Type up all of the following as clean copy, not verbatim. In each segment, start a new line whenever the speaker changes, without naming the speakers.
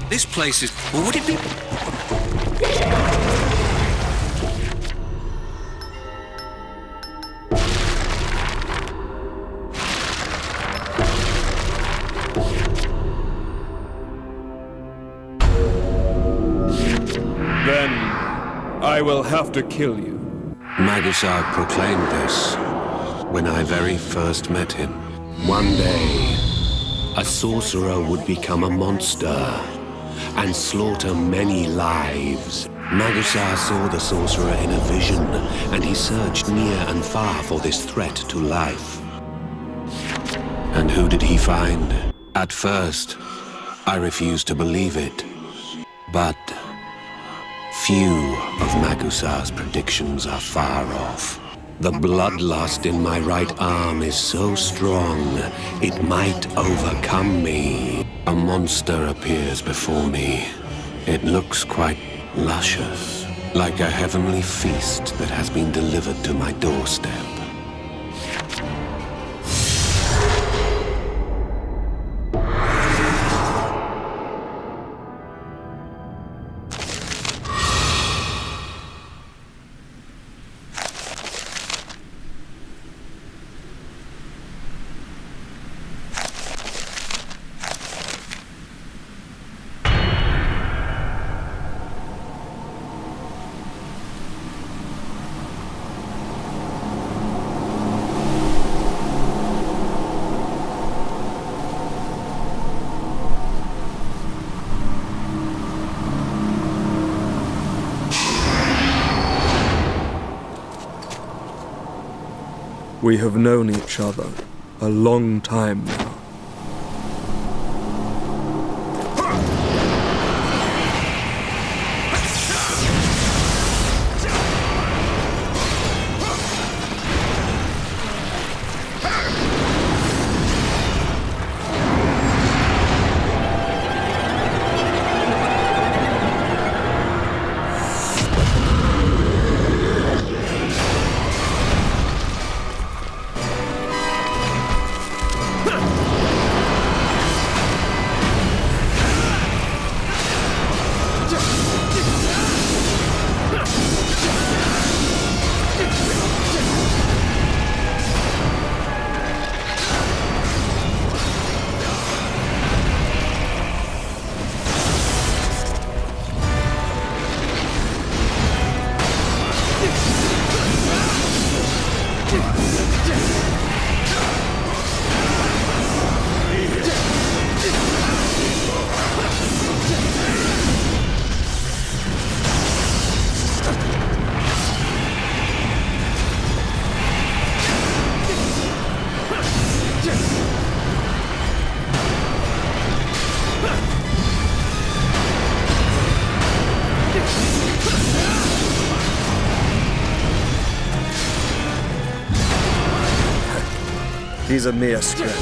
This place is... Or would it be...
Then I will have to kill you.
Magusar proclaimed this when I very first met him. One day, a sorcerer would become a monster and slaughter many lives. Magusar saw the sorcerer in a vision, and he searched near and far for this threat to life. And who did he find? At first, I refused to believe it, but few of Magusar's predictions are far off. The bloodlust in my right arm is so strong, it might overcome me. A monster appears before me. It looks quite luscious, like a heavenly feast that has been delivered to my doorstep.
We have known each other a long time now. These are mere scratches.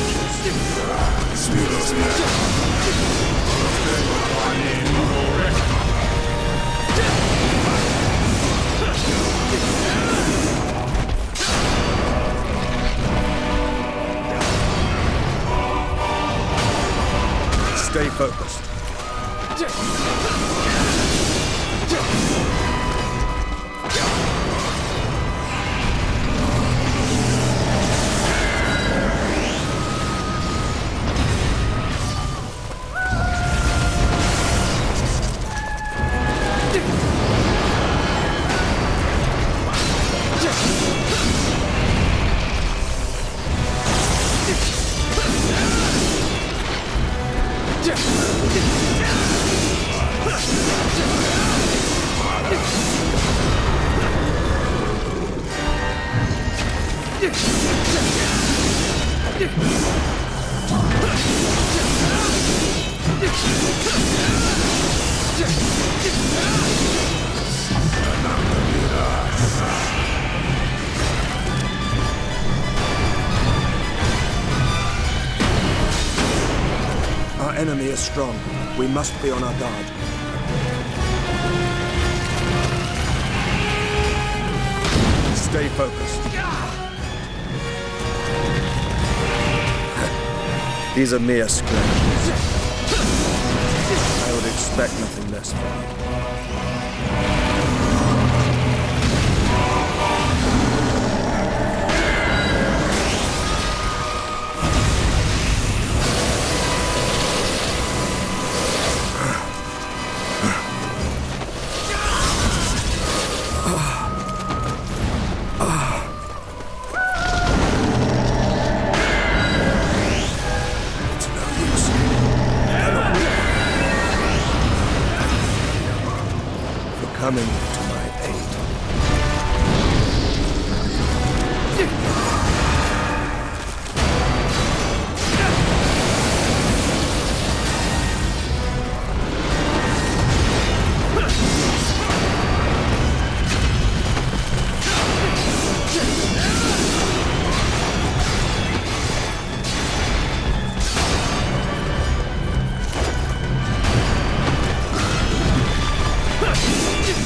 Stay focused. Our enemy is strong. We must be on our guard. Stay focused. These are mere scratches. I would blasphemy. It's no use. Cannot win. For coming to my aid.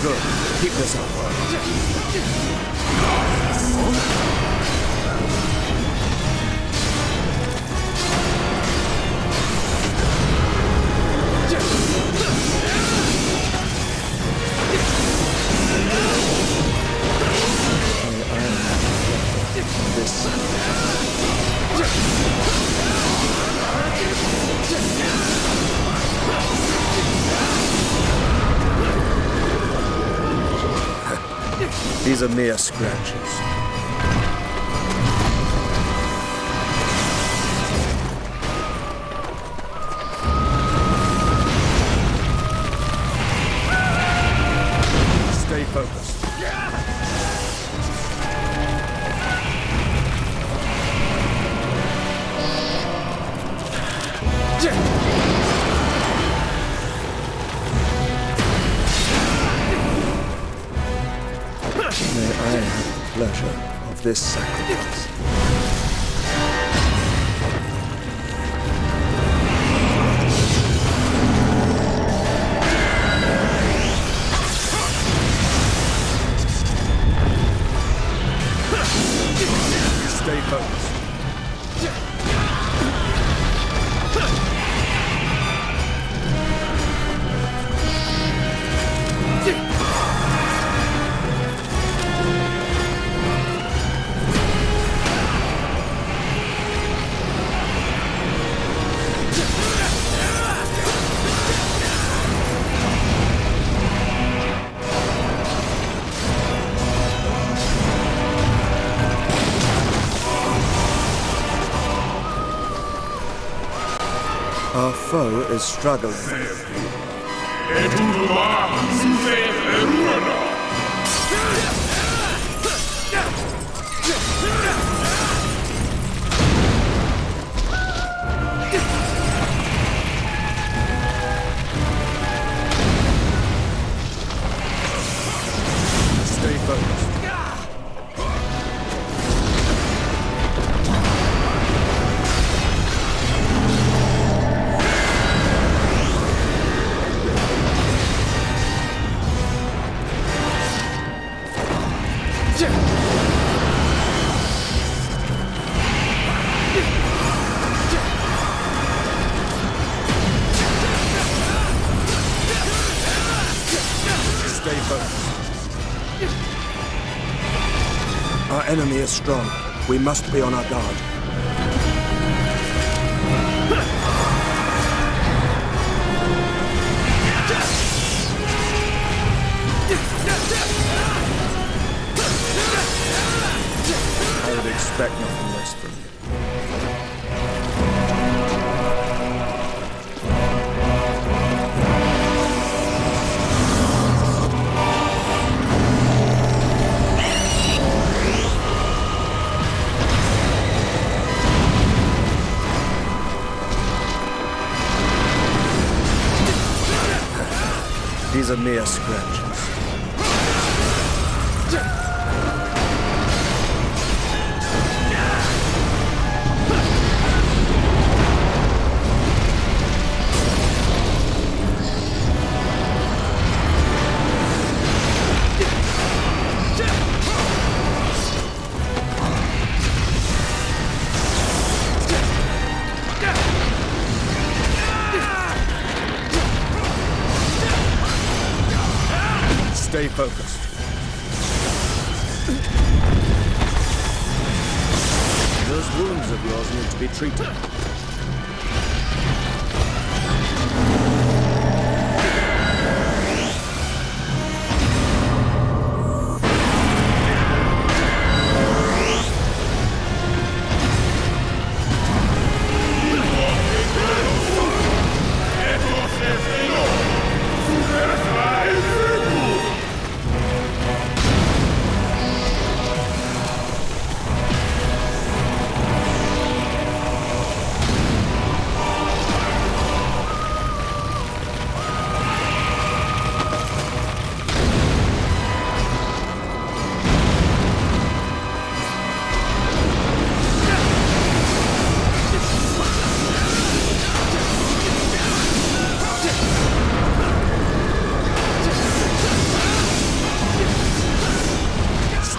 Good. Keep this up. This. These are mere scratches. Stay focused. May I have the pleasure of this sacrifice? Stay focused. Our foe is struggling. Stay focused. Stay focused. Our enemy is strong. We must be on our guard. I would expect nothing less from you. These are mere scratches. Stay focused. Those wounds of yours need to be treated.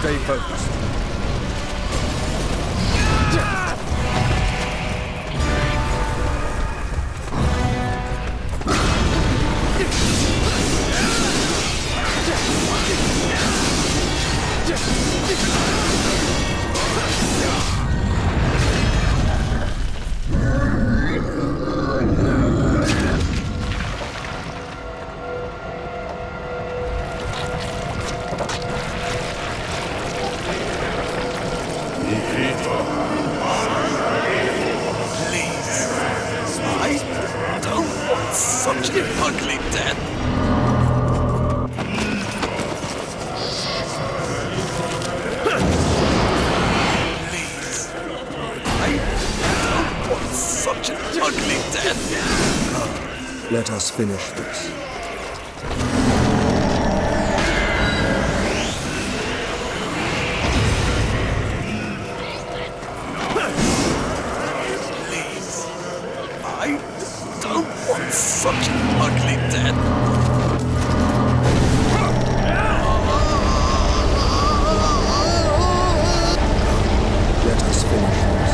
Stay focused.
Such an ugly death. Please. I don't want such an ugly death.
Let us finish this.
Please. I don't want such an ugly death.
Let us finish this.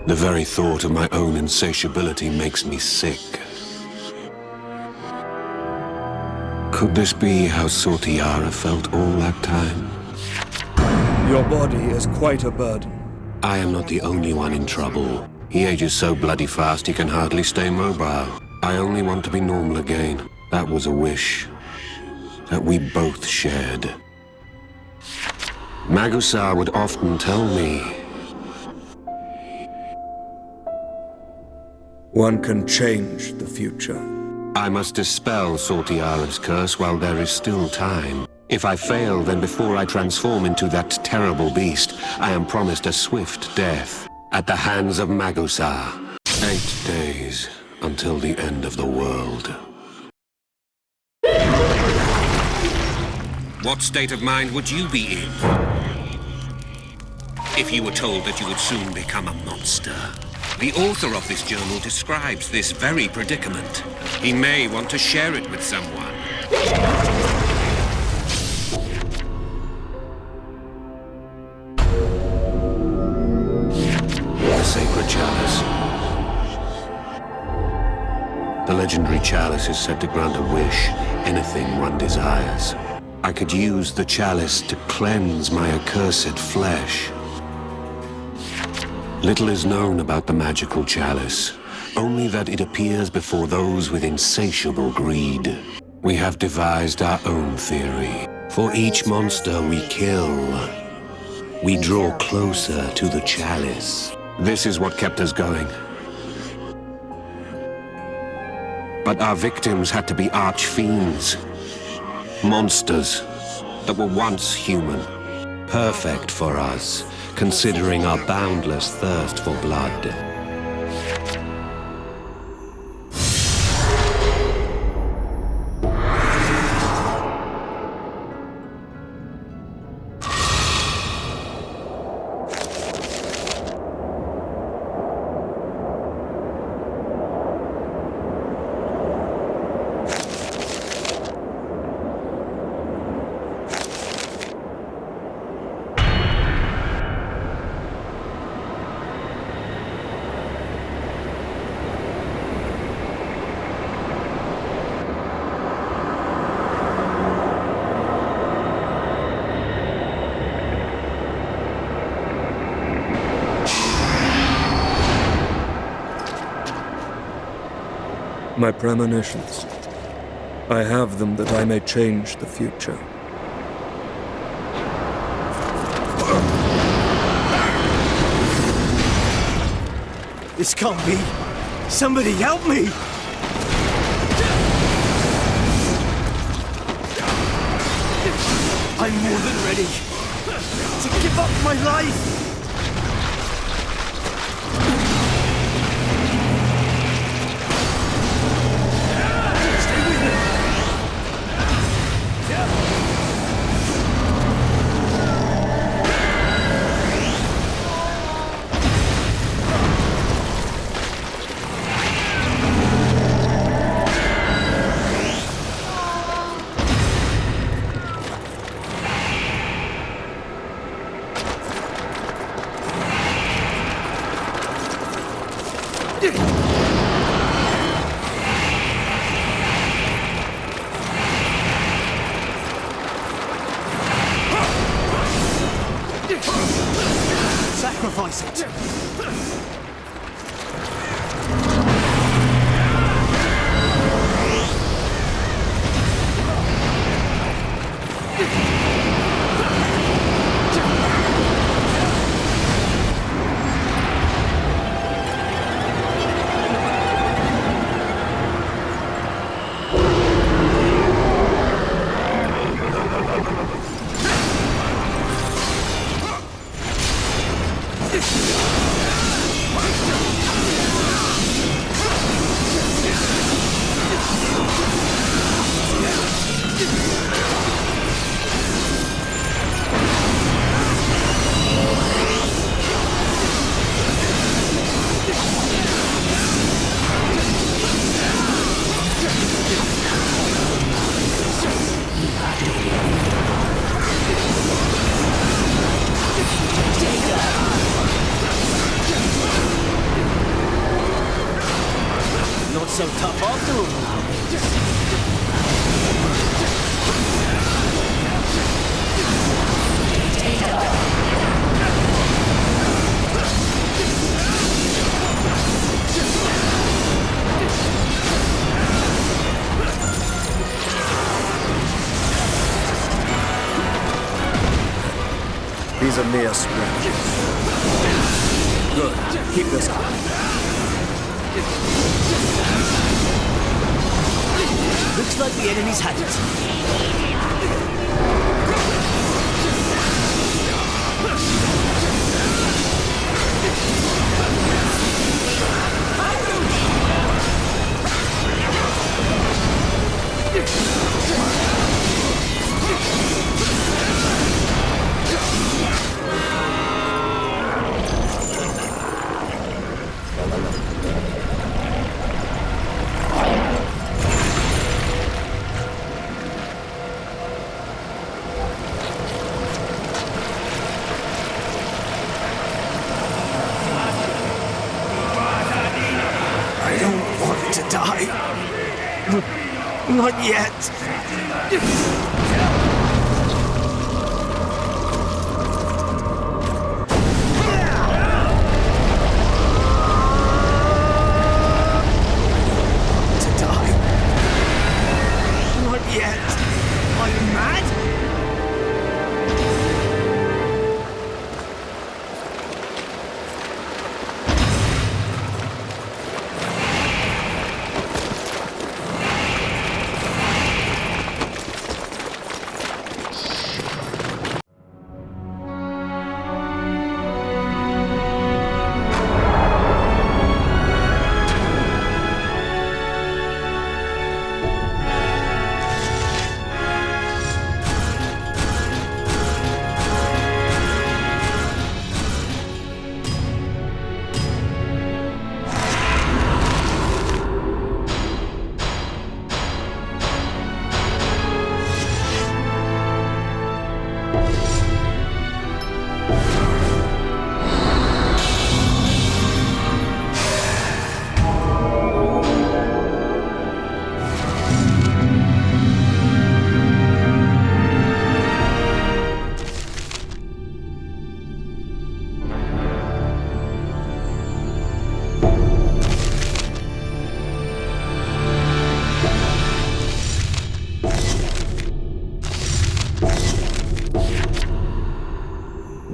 The very thought of my own insatiability makes me sick. Could this be how Sortiara felt all that time?
Your body is quite a burden.
I am not the only one in trouble. He ages so bloody fast he can hardly stay mobile. I only want to be normal again. That was a wish that we both shared. Magusar would often tell me,
one can change the future.
I must dispel Sortiara's curse while there is still time. If I fail, then before I transform into that terrible beast, I am promised a swift death at the hands of Magusar. 8 days until the end of the world. What state of mind would you be in if you were told that you would soon become a monster? The author of this journal describes this very predicament. He may want to share it with someone. legendary chalice is said to grant a wish, anything one desires. I could use the chalice to cleanse my accursed flesh. Little is known about the magical chalice, only that it appears before those with insatiable greed. We have devised our own theory. For each monster we kill, we draw closer to the chalice. This is what kept us going. But our victims had to be arch-fiends. Monsters that were once human. Perfect for us, considering our boundless thirst for blood.
My premonitions. I have them that I may change the future.
This can't be. Somebody help me! I'm more than ready to give up my life! Sacrifice it! Not so tough after all.
These are mere scratches. Good. Keep this up.
Looks like the enemy's had it. I don't want to die. Not yet. To die. Not yet. Are you mad?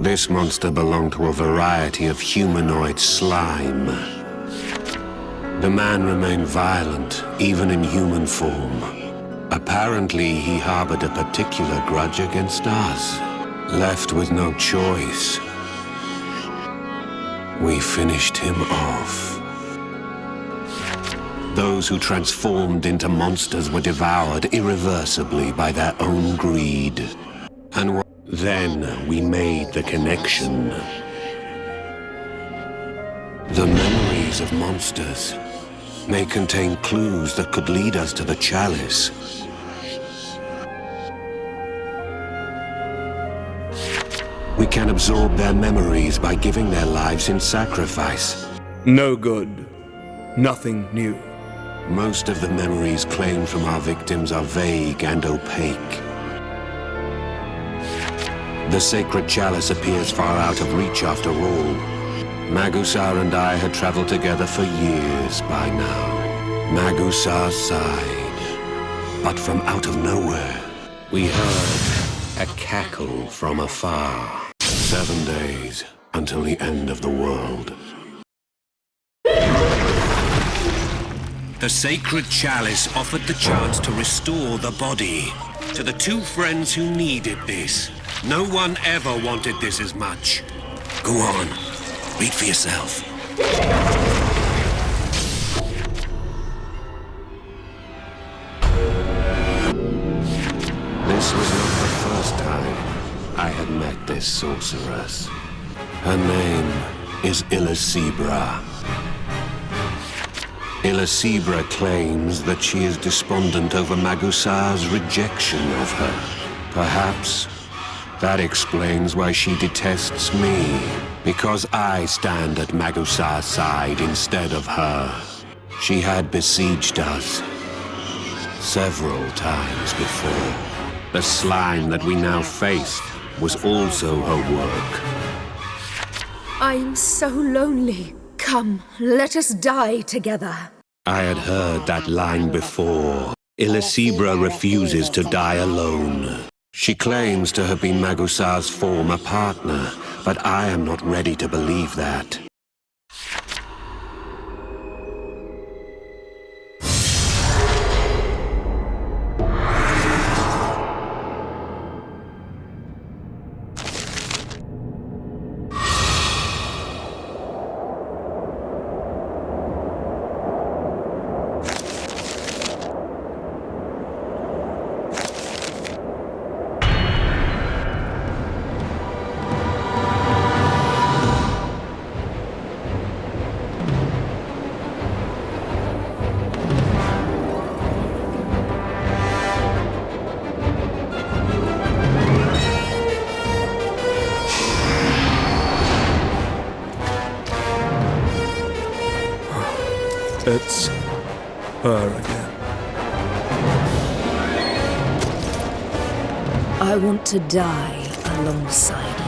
This monster belonged to a variety of humanoid slime. The man remained violent, even in human form. Apparently, he harbored a particular grudge against us. Left with no choice, we finished him off. Those who transformed into monsters were devoured irreversibly by their own greed. And then we made the connection. The memories of monsters may contain clues that could lead us to the chalice. We can absorb their memories by giving their lives in sacrifice.
No good. Nothing new.
Most of the memories claimed from our victims are vague and opaque. The sacred chalice appears far out of reach after all. Magusar and I had traveled together for years by now. Magusar sighed, but from out of nowhere, we heard a cackle from afar. 7 days until the end of the world. The sacred chalice offered the chance to restore the body to the two friends who needed this. No one ever wanted this as much. Go on, read for yourself. This was not the first time I had met this sorceress. Her name is Illusibra. Illusibra claims that she is despondent over Magusar's rejection of her. Perhaps that explains why she detests me, because I stand at Magusar's side instead of her. She had besieged us several times before. The slime that we now faced was also her work.
I am so lonely. Come, let us die together.
I had heard that line before. Illusibra refuses to die alone. She claims to have been Magusar's former partner, but I am not ready to believe that.
It's her again.
I want to die alongside you.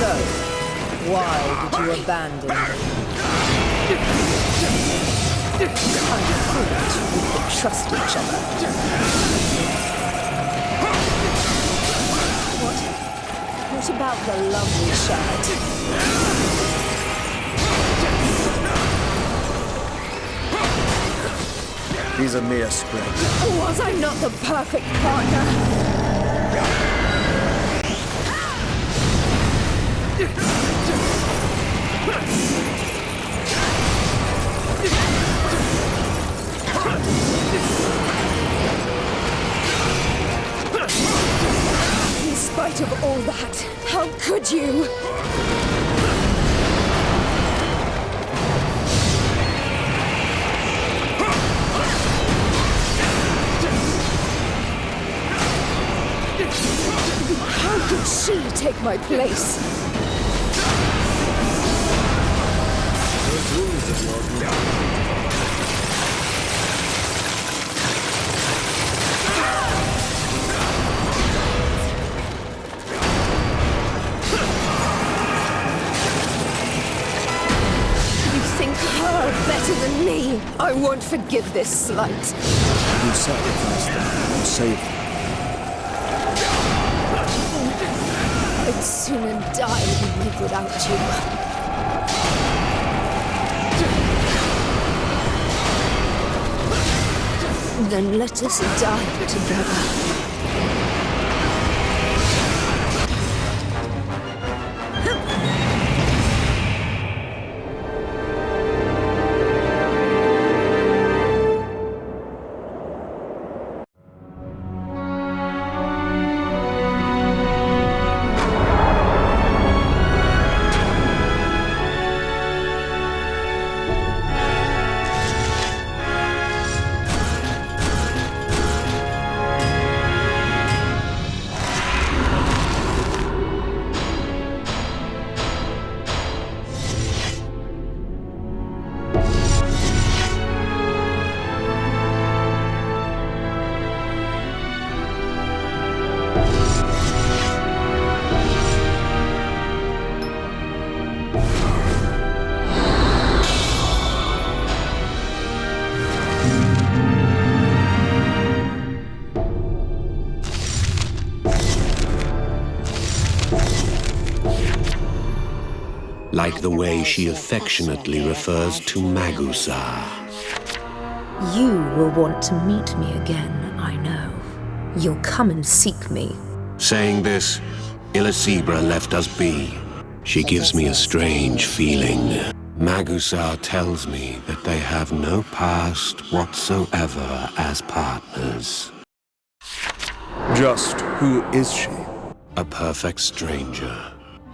So, why did you abandon me? I thought we could trust each other. What about the lovely shirt?
He's a mere scrap.
Was I not the perfect partner? In spite of all that, how could you? How could she take my place? You think her better than me? I won't forgive this slight.
You sacrificed them. You saved them.
I'd sooner die than live without you. Then let us die together.
Like the way she affectionately refers to Magusar.
You will want to meet me again, I know. You'll come and seek me.
Saying this, Illusibra left us be. She gives me a strange feeling. Magusar tells me that they have no past whatsoever as partners.
Just who is she?
A perfect stranger.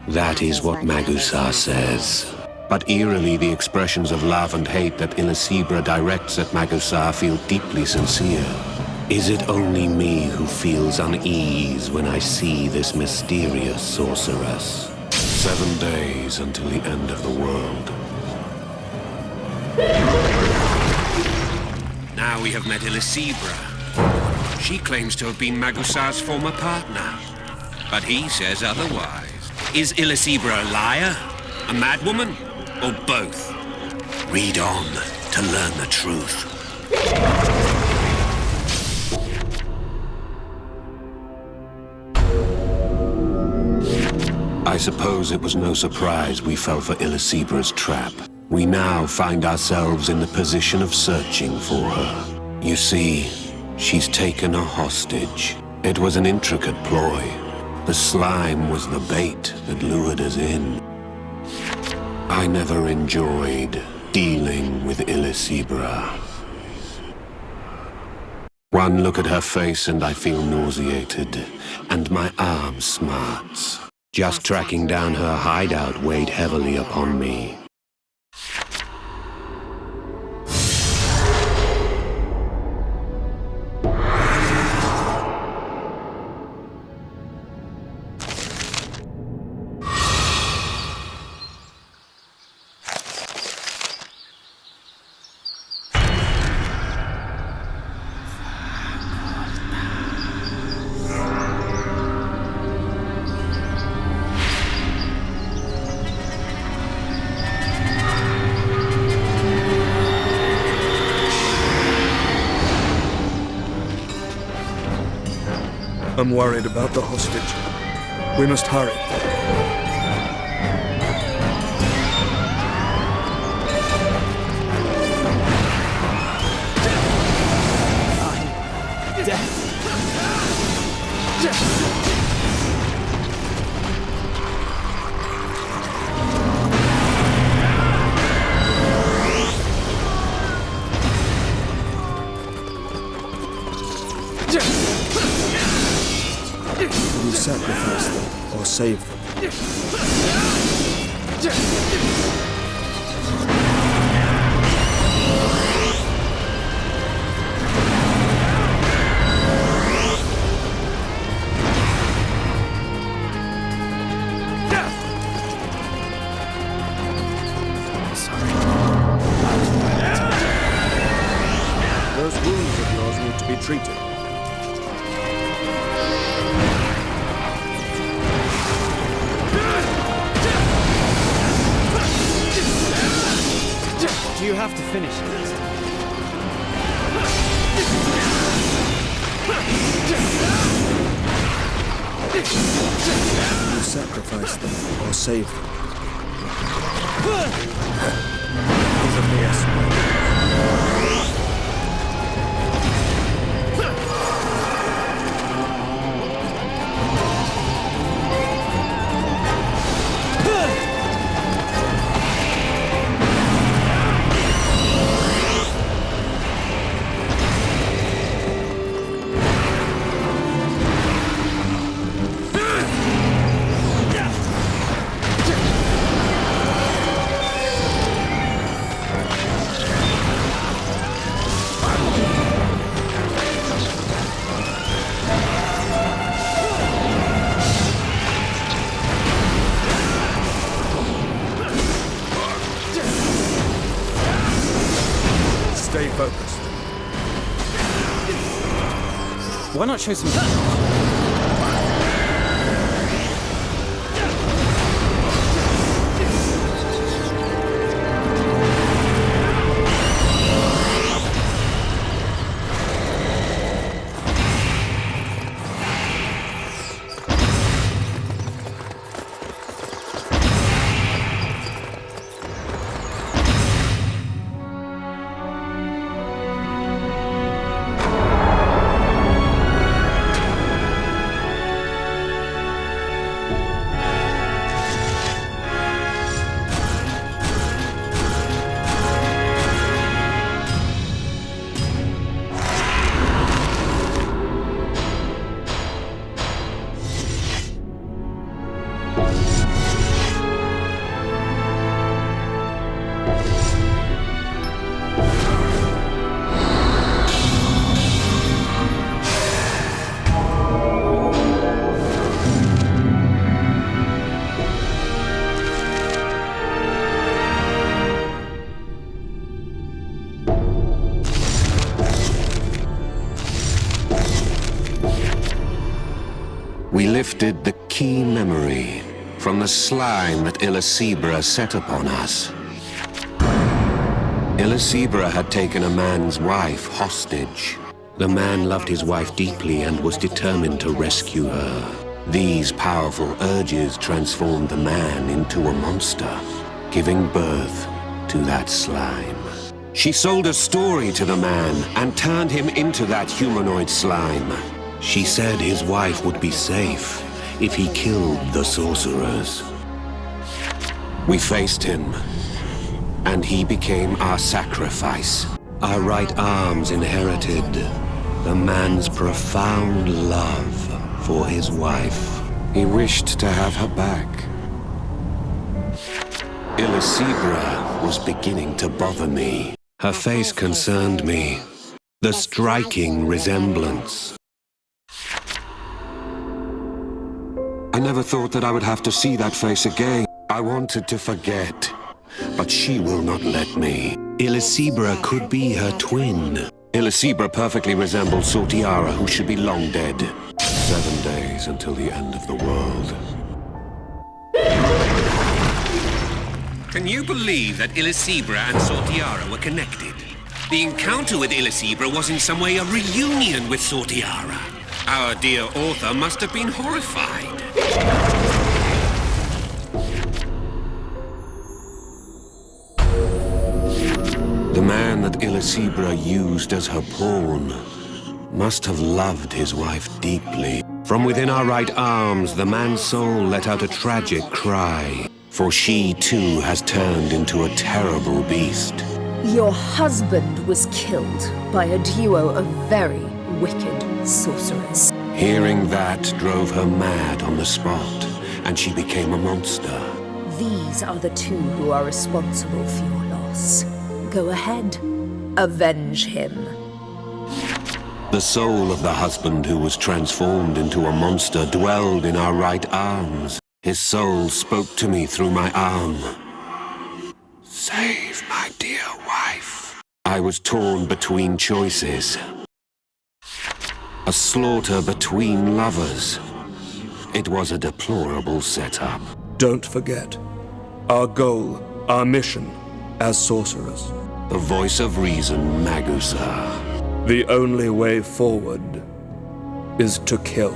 That is what Magusar says. But eerily, the expressions of love and hate that Illusibra directs at Magusar feel deeply sincere. Is it only me who feels unease when I see this mysterious sorceress? 7 days until the end of the world. Now we have met Illusibra. She claims to have been Magusar's former partner. But he says otherwise. Is Illusibra a liar? A madwoman? Or both? Read on to learn the truth. I suppose it was no surprise we fell for Illusibra's trap. We now find ourselves in the position of searching for her. You see, she's taken a hostage. It was an intricate ploy. The slime was the bait that lured us in. I never enjoyed dealing with Illusibra. One look at her face and I feel nauseated, and my arm smarts. Just tracking down her hideout weighed heavily upon me.
I'm worried about the hostage. We must hurry. Will you sacrifice them or save them? Those wounds of yours need to be treated.
Do you have to finish it?
Will you sacrifice them or save them? These are mere spoilers. Stay focused.
Why not show some...
We lifted the key memory from the slime that Illusibra set upon us. Illusibra had taken a man's wife hostage. The man loved his wife deeply and was determined to rescue her. These powerful urges transformed the man into a monster, giving birth to that slime. She sold a story to the man and turned him into that humanoid slime. She said his wife would be safe if he killed the sorcerers. We faced him, and he became our sacrifice. Our right arms inherited the man's profound love for his wife. He wished to have her back. Illusibra was beginning to bother me. Her face concerned me. The striking resemblance. I never thought that I would have to see that face again. I wanted to forget, but she will not let me. Illusibra could be her twin. Illusibra perfectly resembles Sortiara, who should be long dead. 7 days until the end of the world.
Can you believe that Illusibra and Sortiara were connected? The encounter with Illusibra was in some way a reunion with Sortiara. Our dear author must have been horrified.
The man that Illisibra used as her pawn must have loved his wife deeply. From within our right arms, the man's soul let out a tragic cry, for she too has turned into a terrible beast.
Your husband was killed by a duo of very wicked sorcerers.
Hearing that drove her mad on the spot, and she became a monster.
These are the two who are responsible for your loss. Go ahead. Avenge him.
The soul of the husband who was transformed into a monster dwelled in our right arms. His soul spoke to me through my arm. Save my dear wife. I was torn between choices. A slaughter between lovers. It was a deplorable setup.
Don't forget, our goal, our mission, as sorcerers.
The voice of reason, Magusa.
The only way forward is to kill.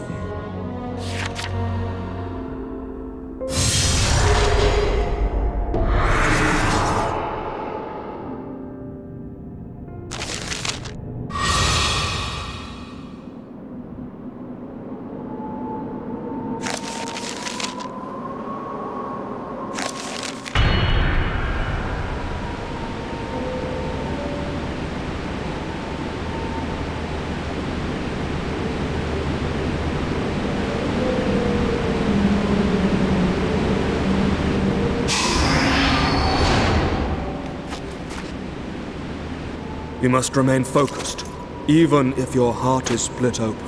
You must remain focused, even if your heart is split open.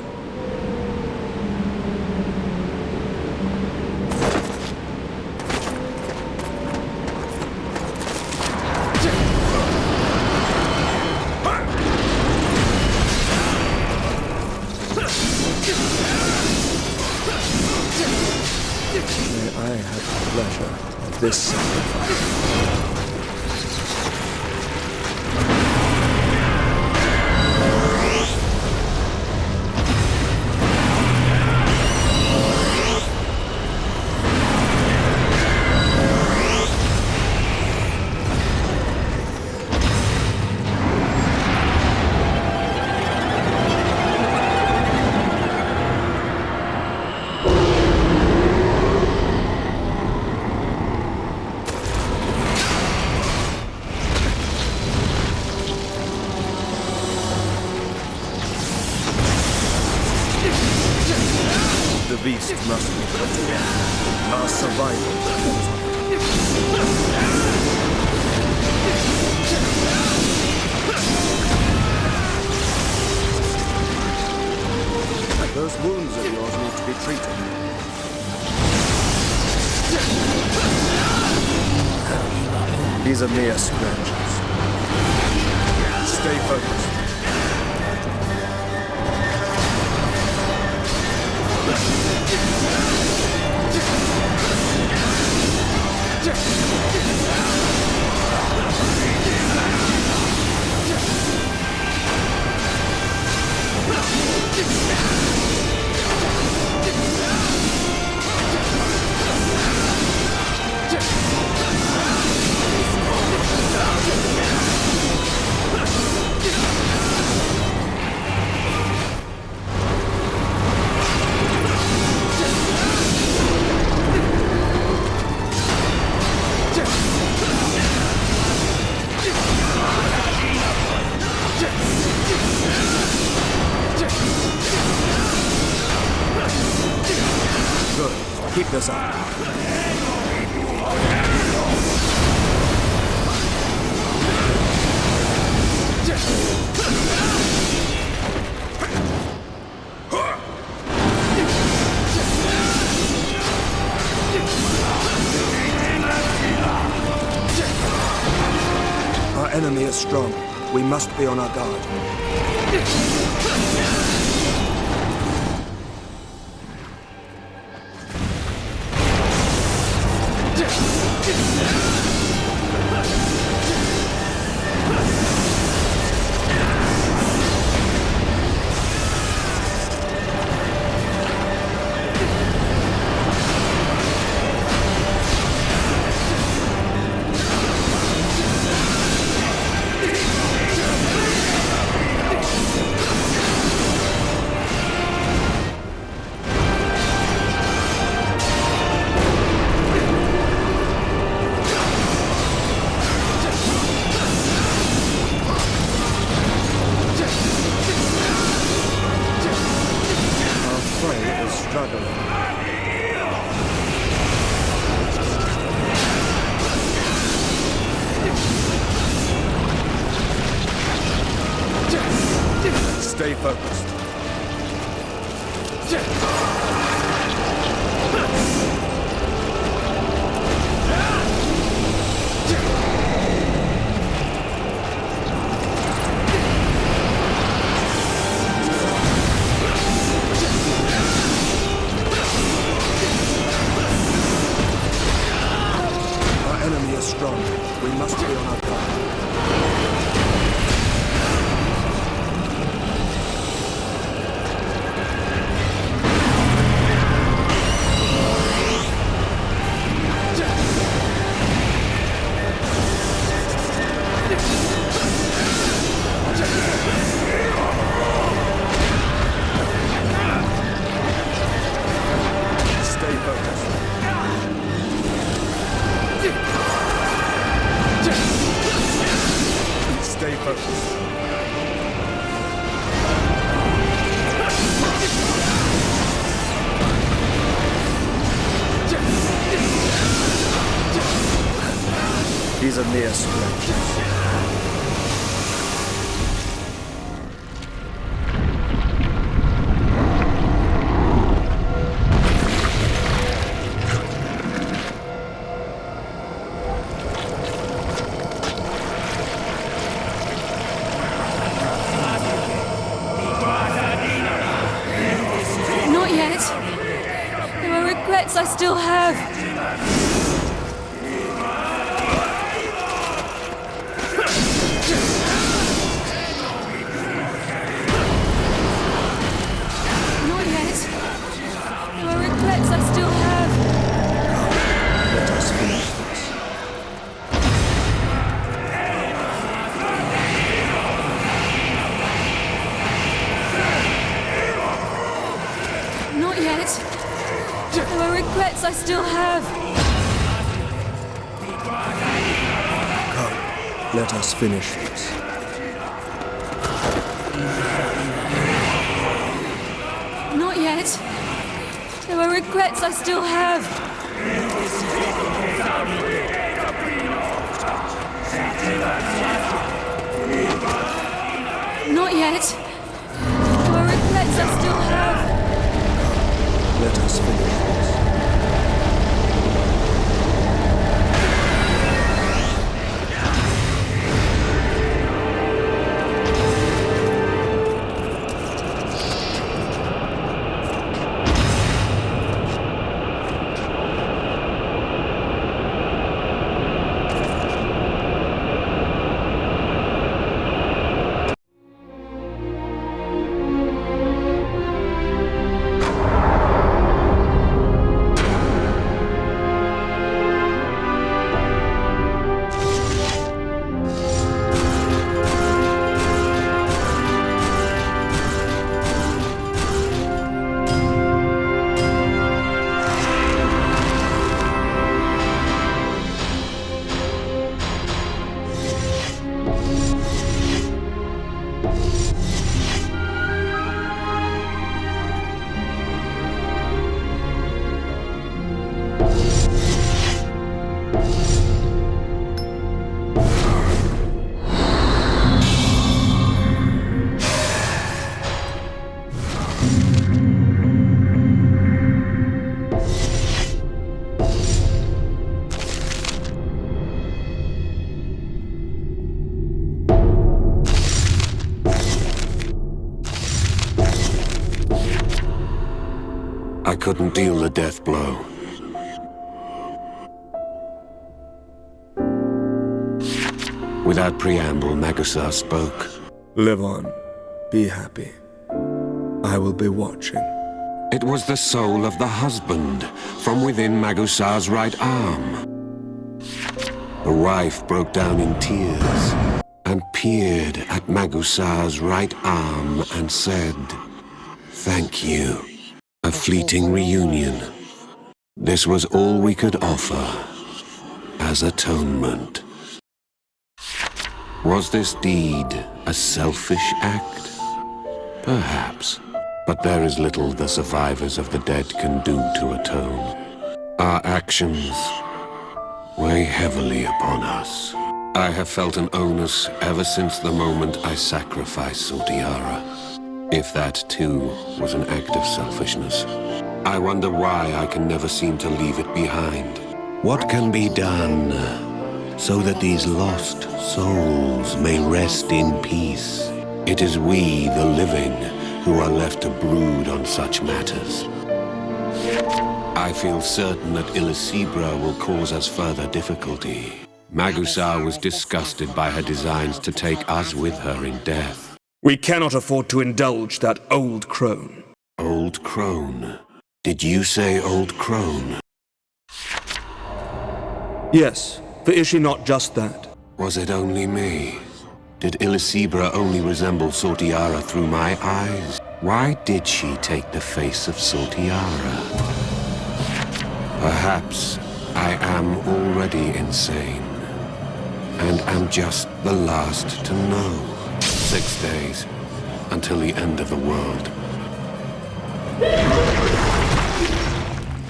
May I have the pleasure of this sacrifice. The beast must be put to death. Our survival depends on it. Those wounds of yours need to be treated. These are mere scratches. Stay focused. Good. Keep this up. Our enemy is strong. We must be on our guard. focused. Our enemy is strong. We must be on our guard. Stay focused. Stay focused. These are mere scratches.
Not yet. There are regrets I still have. Not yet. There are regrets I still have.
Let us finish this.
Not yet. There are regrets I still have.
Come, let us finish this.
Not yet. There are regrets I still have. Not yet. There are regrets I still have.
Let us finish this.
I couldn't deal the death blow. Without preamble, Magusar spoke.
Live on. Be happy. I will be watching.
It was the soul of the husband from within Magusar's right arm. The wife broke down in tears and peered at Magusar's right arm and said, "Thank you." A fleeting reunion. This was all we could offer as atonement. Was this deed a selfish act? Perhaps. But there is little the survivors of the dead can do to atone. Our actions weigh heavily upon us. I have felt an onus ever since the moment I sacrificed Saltiara. if that too was an act of selfishness. I wonder why I can never seem to leave it behind. What can be done so that these lost souls may rest in peace? It is we, the living, who are left to brood on such matters. I feel certain that Illisibra will cause us further difficulty. Magusar was disgusted by her designs to take us with her in death.
We cannot afford to indulge that old crone.
Old crone? Did you say old crone?
Yes, but is she not just that?
Was it only me? Did Illisibra only resemble Sortiara through my eyes? Why did she take the face of Sortiara? Perhaps I am already insane, and am just the last to know. 6 days, until the end of the world.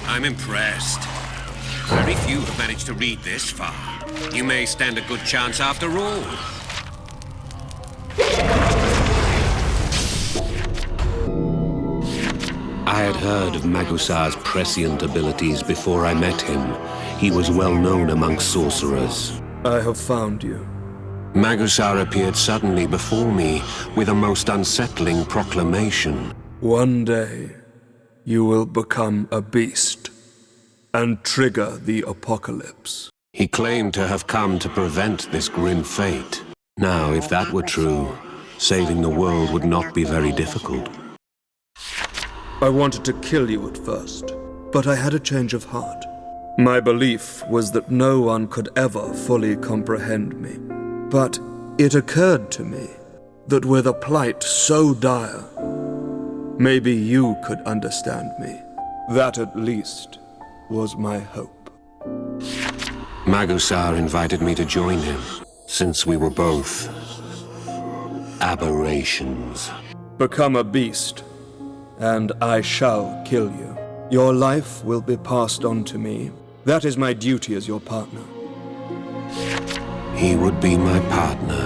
I'm impressed. Very few have managed to read this far. You may stand a good chance after all.
I had heard of Magusar's prescient abilities before I met him. He was well known among sorcerers.
I have found you.
Magusar appeared suddenly before me with a most unsettling proclamation.
One day, you will become a beast and trigger the apocalypse.
He claimed to have come to prevent this grim fate. Now, if that were true, saving the world would not be very difficult.
I wanted to kill you at first, but I had a change of heart. My belief was that no one could ever fully comprehend me. But it occurred to me that with a plight so dire, maybe you could understand me. That at least was my hope.
Magusar invited me to join him, since we were both aberrations.
Become a beast, and I shall kill you. Your life will be passed on to me. That is my duty as your partner.
He would be my partner,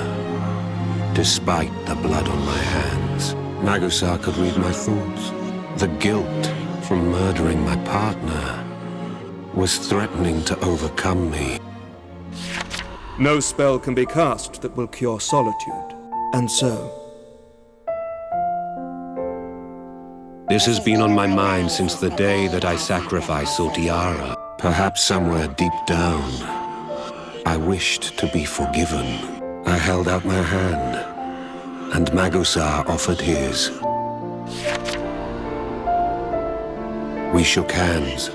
despite the blood on my hands. Magusar could read my thoughts. The guilt from murdering my partner was threatening to overcome me.
No spell can be cast that will cure solitude, and so...
This has been on my mind since the day that I sacrificed Sortiara. Perhaps somewhere deep down, I wished to be forgiven. I held out my hand, and Magusar offered his. We shook hands,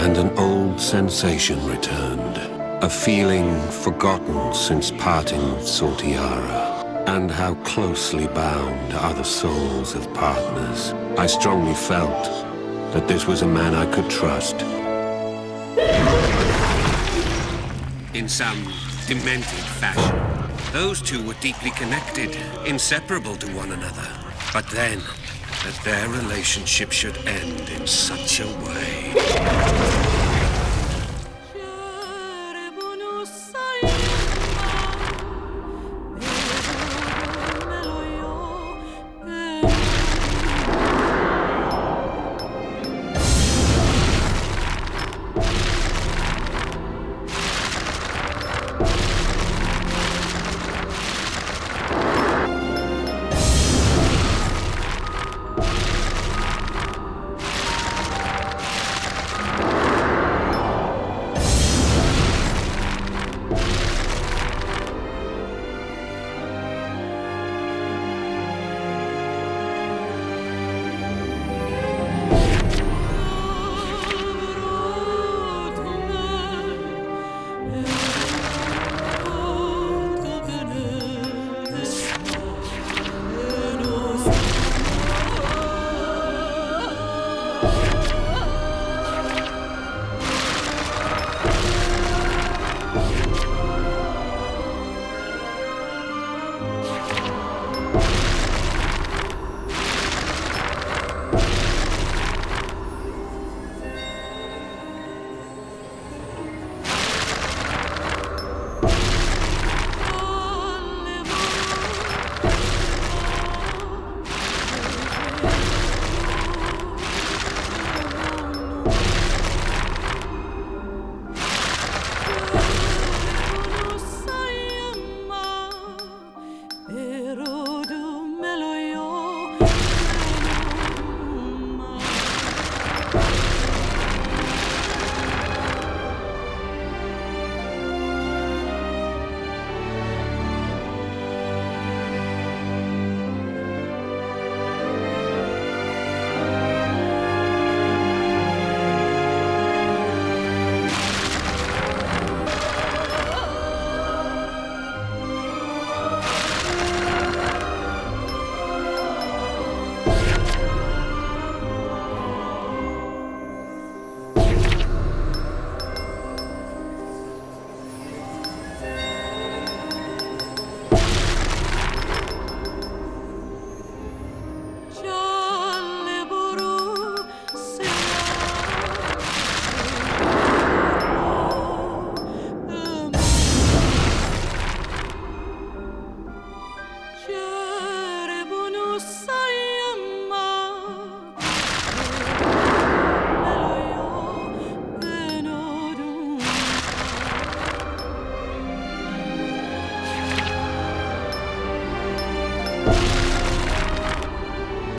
and an old sensation returned. A feeling forgotten since parting with Sortiara. And how closely bound are the souls of partners. I strongly felt that this was a man I could trust.
In some demented fashion, those two were deeply connected, inseparable to one another. But then, that their relationship should end in such a way.